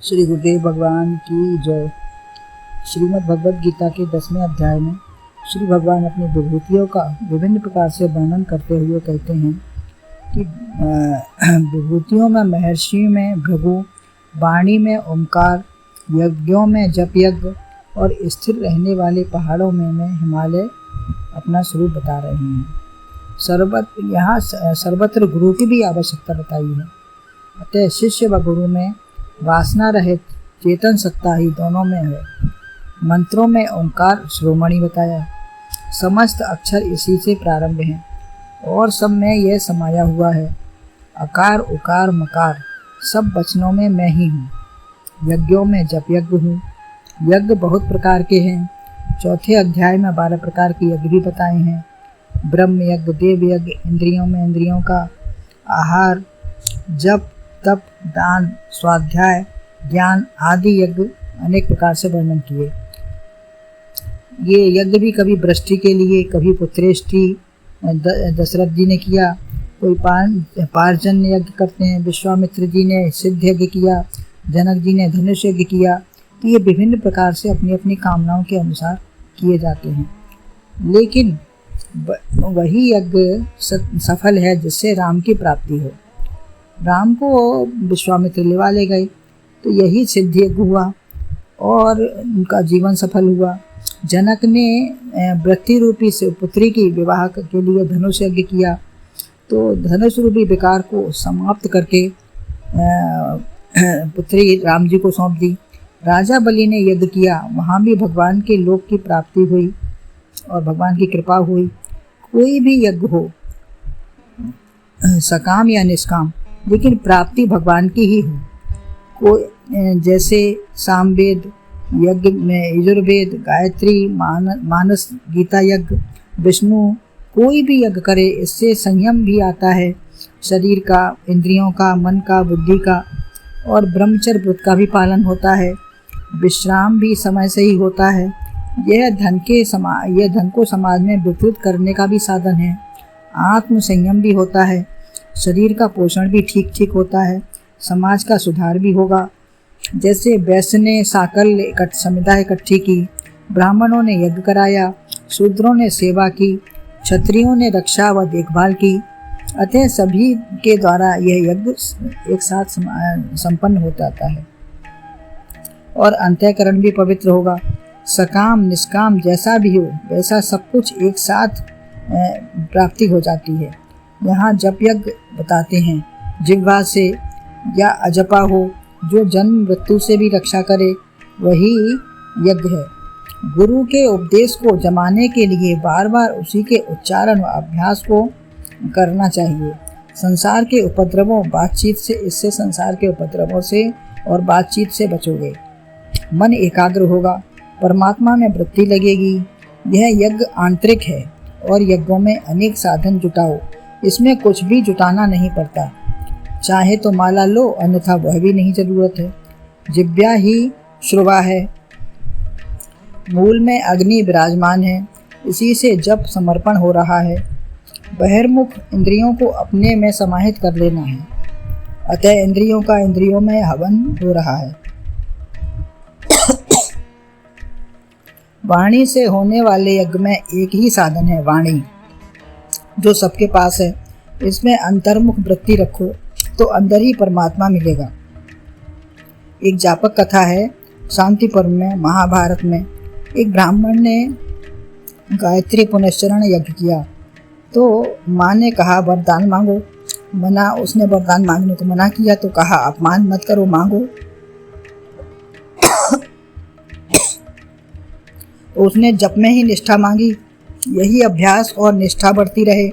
श्री गुरुदेव भगवान की जय। श्रीमद् भगवद गीता के 10वें अध्याय में श्री भगवान अपनी विभूतियों का विभिन्न प्रकार से वर्णन करते हुए कहते हैं कि विभूतियों में महर्षि में भृगु, वाणी में ओंकार, यज्ञों में जप यज्ञ और स्थिर रहने वाले पहाड़ों में हिमालय अपना स्वरूप बता रहे हैं। यहाँ सर्वत्र गुरु की भी आवश्यकता बताई है। अतः शिष्य व गुरु में वासना रहित चेतन सत्ता ही दोनों में है। मंत्रों में ओंकार शिरोमणि बताया, समस्त अक्षर इसी से प्रारंभ हैं और सब में यह समाया हुआ है। अकार उकार मकार सब वचनों में मैं ही हूँ। यज्ञों में जप यज्ञ हूँ। यज्ञ बहुत प्रकार के हैं। चौथे अध्याय में 12 प्रकार के यज्ञ भी बताए हैं। ब्रह्म यज्ञ, देव यज्ञ, इंद्रियों में इंद्रियों का आहार, जप तप, दान, स्वाध्याय, ज्ञान आदि यज्ञ अनेक प्रकार से वर्णन किए। ये यज्ञ भी कभी वृष्टि के लिए, कभी पुत्रेष्टि दशरथ जी ने किया, कोई पार्जन्य यज्ञ करते हैं, विश्वामित्र जी ने सिद्ध यज्ञ किया, जनक जी ने धनुष यज्ञ किया। तो ये विभिन्न प्रकार से अपनी अपनी कामनाओं के अनुसार किए जाते हैं। लेकिन वही यज्ञ सफल है जिससे राम की प्राप्ति हो। राम को विश्वामित्र लेवा ले गए तो यही सिद्ध यज्ञ हुआ और उनका जीवन सफल हुआ। जनक ने वृत्ति रूपी से पुत्री की विवाह के लिए धनुष यज्ञ किया तो धनुष रूपी विकार को समाप्त करके पुत्री राम जी को सौंप दी। राजा बलि ने यज्ञ किया, वहाँ भी भगवान के लोक की प्राप्ति हुई और भगवान की कृपा हुई। कोई भी यज्ञ हो, सकाम या निष्काम, लेकिन प्राप्ति भगवान की ही हो। कोई जैसे सामवेद यज्ञ में यजुर्वेद, गायत्री, मानस, गीता यज्ञ, विष्णु, कोई भी यज्ञ करे इससे संयम भी आता है, शरीर का, इंद्रियों का, मन का, बुद्धि का, और ब्रह्मचर्य व्रत का भी पालन होता है। विश्राम भी समय से ही होता है। यह धन को समाज में वितरित करने का भी साधन है। आत्म संयम भी होता है। शरीर का पोषण भी ठीक ठीक होता है। समाज का सुधार भी होगा। जैसे वैश्य ने साकल समुदाय इकट्ठी की, ब्राह्मणों ने यज्ञ कराया, शूद्रों ने सेवा की, क्षत्रियों ने रक्षा व देखभाल की। अतः सभी के द्वारा यह यज्ञ एक साथ संपन्न हो जाता है और अंतःकरण भी पवित्र होगा। सकाम निष्काम जैसा भी हो वैसा सब कुछ एक साथ प्राप्ति हो जाती है। यहाँ जप यज्ञ बताते हैं, जिह्वा से या अजपा हो, जो जन्म मृत्यु से भी रक्षा करे, वही यज्ञ है। गुरु के उपदेश को जमाने के लिए बार बार उसी के उच्चारण व अभ्यास को करना चाहिए। संसार के उपद्रवों बातचीत से, इससे संसार के उपद्रवों से और बातचीत से बचोगे। मन एकाग्र होगा, परमात्मा में वृत्ति लगेगी। यह यज्ञ आंतरिक है और यज्ञों में अनेक साधन जुटाओ, इसमें कुछ भी जुटाना नहीं पड़ता। चाहे तो माला लो, अन्यथा वह भी नहीं जरूरत है। जिब्या ही श्रुवा है, मूल में अग्नि विराजमान है, इसी से जब समर्पण हो रहा है। बहिर्मुख इंद्रियों को अपने में समाहित कर लेना है। अतः इंद्रियों का इंद्रियों में हवन हो रहा है। वाणी से होने वाले यज्ञ में एक ही साधन है, वाणी, जो सबके पास है। इसमें अंतर्मुख वृत्ति रखो तो अंदर ही परमात्मा मिलेगा। एक जापक कथा है, शांति पर्व में महाभारत में एक ब्राह्मण ने गायत्री पुनश्चरण यज्ञ किया तो माँ ने कहा वरदान मांगो। उसने वरदान मांगने को मना किया तो कहा अपमान मत करो, मांगो। उसने जप में ही निष्ठा मांगी। यही अभ्यास और निष्ठा बढ़ती रहे।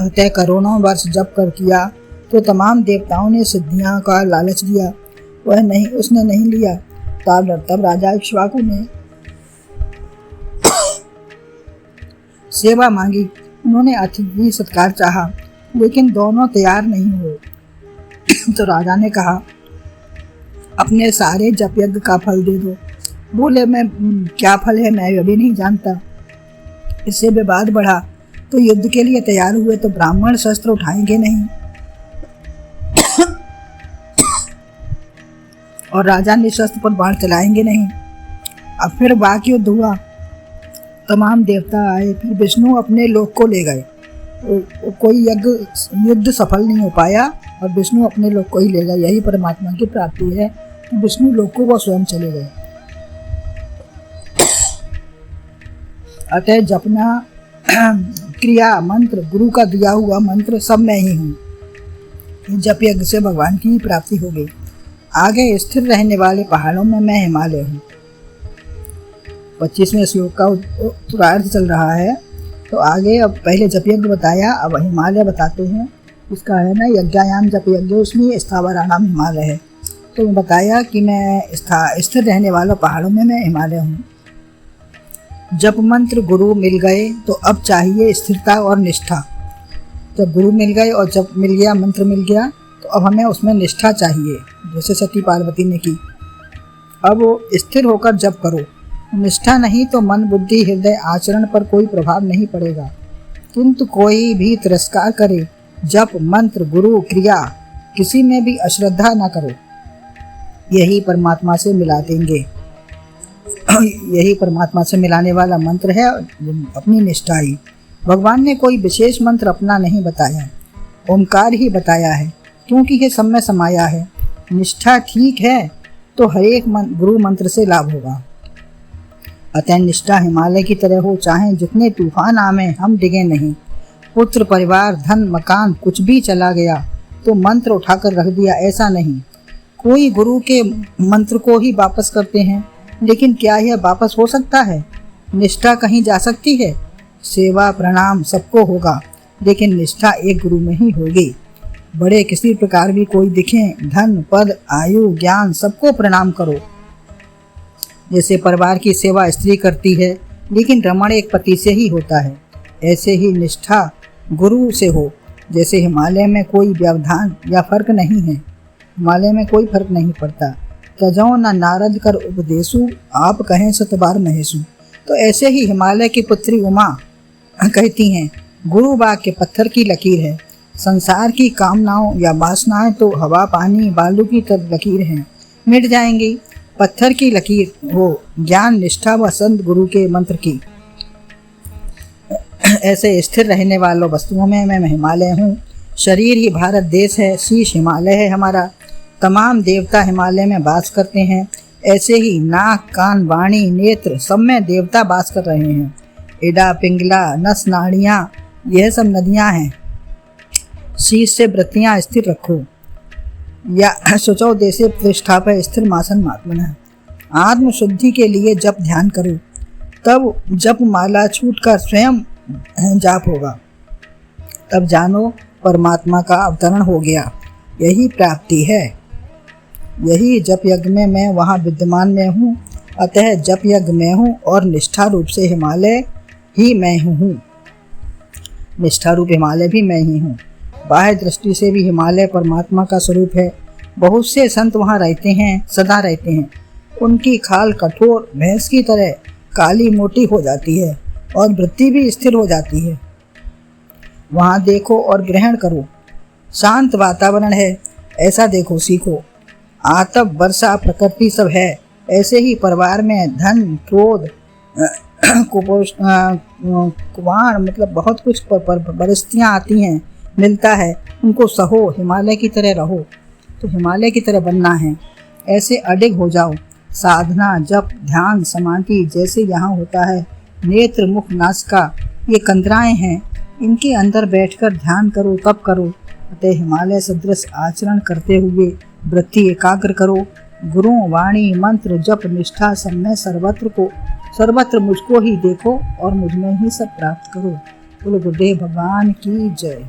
अतः करोड़ों वर्ष जप कर किया तो तमाम देवताओं ने सिद्धियां का लालच दिया, उसने नहीं लिया। तब राजा इक्ष्वाकु ने सेवा मांगी। उन्होंने अतिथि सत्कार चाहा, लेकिन दोनों तैयार नहीं हुए। तो राजा ने कहा अपने सारे जप यज्ञ का फल दे दो। बोले मैं क्या फल है मैं अभी नहीं जानता। इससे विवाद बढ़ा तो युद्ध के लिए तैयार हुए तो ब्राह्मण शस्त्र उठाएंगे नहीं और राजा ने शस्त्र पर बाण चलाएंगे नहीं। अब फिर वाक युद्ध हुआ, तमाम देवता आए, फिर विष्णु अपने लोक को ले गए। कोई युद्ध सफल नहीं हो पाया और विष्णु अपने लोक को ही ले गए। यही परमात्मा की प्राप्ति है कि विष्णु लोक को वो स्वयं चले गए। अतः जपना, क्रिया, मंत्र, गुरु का दिया हुआ मंत्र सब मैं ही हूँ। जप यज्ञ से भगवान की प्राप्ति हो गई। आगे स्थिर रहने वाले पहाड़ों में मैं हिमालय हूँ। 25वें श्लोक का उत्तरार्ध चल रहा है। तो आगे अब पहले जप यज्ञ बताया, अब हिमालय बताते हैं। इसका है ना यज्ञायाम जप यज्ञ, उसमें स्थावराणाम हिमालय है। तो बताया कि मैं स्थिर रहने वाला पहाड़ों में मैं हिमालय हूँ। जप मंत्र गुरु मिल गए तो अब चाहिए स्थिरता और निष्ठा। जब गुरु मिल गए और जप मिल गया, मंत्र मिल गया, तो अब हमें उसमें निष्ठा चाहिए, जैसे सती पार्वती ने की। अब स्थिर होकर जप करो। निष्ठा नहीं तो मन, बुद्धि, हृदय, आचरण पर कोई प्रभाव नहीं पड़ेगा। किंतु कोई भी तिरस्कार करे, जप, मंत्र, गुरु, क्रिया किसी में भी अश्रद्धा न करो। यही परमात्मा से मिला देंगे। यही परमात्मा से मिलाने वाला मंत्र है, अपनी निष्ठा ही। भगवान ने कोई विशेष मंत्र अपना नहीं बताया, ओमकार ही बताया है, क्योंकि ये सब में समाया है। निष्ठा ठीक है तो हर एक गुरु मंत्र से लाभ होगा। अतः निष्ठा हिमालय की तरह हो, चाहे जितने तूफान आवे हम डिगे नहीं। पुत्र, परिवार, धन, मकान कुछ भी चला गया तो मंत्र उठाकर रख दिया, ऐसा नहीं। कोई गुरु के मंत्र को ही वापस करते हैं, लेकिन क्या यह वापस हो सकता है? निष्ठा कहीं जा सकती है? सेवा प्रणाम सबको होगा, लेकिन निष्ठा एक गुरु में ही होगी। बड़े किसी प्रकार भी कोई दिखें, धन, पद, आयु, ज्ञान सबको प्रणाम करो। जैसे परिवार की सेवा स्त्री करती है, लेकिन रमण एक पति से ही होता है, ऐसे ही निष्ठा गुरु से हो। जैसे हिमालय में कोई व्यवधान या फर्क नहीं है, हिमालय में कोई फर्क नहीं पड़ता। तजो न नारद कर उपदेशु, आप कहें सतबार महेशु। तो ऐसे ही हिमालय की पुत्री उमा कहती हैं, गुरु वाक्य पत्थर की लकीर है। संसार की कामनाओं या वासनाएं तो हवा, पानी, बालू की तरह लकीर हैं, मिट जाएंगी। पत्थर की लकीर हो ज्ञान, निष्ठा व संत गुरु के मंत्र की। ऐसे स्थिर रहने वालों वस्तुओं में मैं हिमालय हूँ। शरीर ही भारत देश है, शीश हिमालय है हमारा। तमाम देवता हिमालय में वास करते हैं। ऐसे ही नाक, कान, वाणी, नेत्र सब में देवता वास कर रहे हैं। इडा, पिंगला, नस, नाड़ियाँ यह सब नदियाँ हैं। शीश से वृत्तियाँ स्थिर रखो, या सोचो देशे प्रतिष्ठाप स्थिर मासन महात्मन। आत्म शुद्धि के लिए जप ध्यान करो, तब जप माला छूट कर स्वयं जाप होगा। तब जानो परमात्मा का अवतरण हो गया। यही प्राप्ति है। यही जप यज्ञ में मैं वहाँ विद्यमान में हूँ। अतः जप यज्ञ में हूँ और निष्ठा रूप से हिमालय ही मैं हूँ। निष्ठा रूप हिमालय भी मैं ही हूँ। बाह्य दृष्टि से भी हिमालय परमात्मा का स्वरूप है। बहुत से संत वहाँ रहते हैं, सदा रहते हैं। उनकी खाल कठोर भैंस की तरह काली मोटी हो जाती है और वृत्ति भी स्थिर हो जाती है। वहाँ देखो और ग्रहण करो। शांत वातावरण है, ऐसा देखो, सीखो। आतप, वर्षा, प्रकृति सब है। ऐसे ही परिवार में धन, क्रोध, कुवाण मतलब बहुत कुछ परिस्थितियाँ आती हैं, मिलता है। उनको सहो, हिमालय की तरह रहो। तो हिमालय की तरह बनना है। ऐसे अडिग हो जाओ। साधना, जप, ध्यान, समाधि जैसे यहाँ होता है। नेत्र, मुख, नासिका ये कंदराएं हैं, इनके अंदर बैठकर ध्यान करो, तप करो। अतः हिमालय सदृश आचरण करते हुए वृत्ति एकाग्र करो। गुरु, वाणी, मंत्र, जप, निष्ठा सब में सर्वत्र मुझको ही देखो और मुझ में ही सब प्राप्त करो। बोलो गुरुदेव भगवान की जय।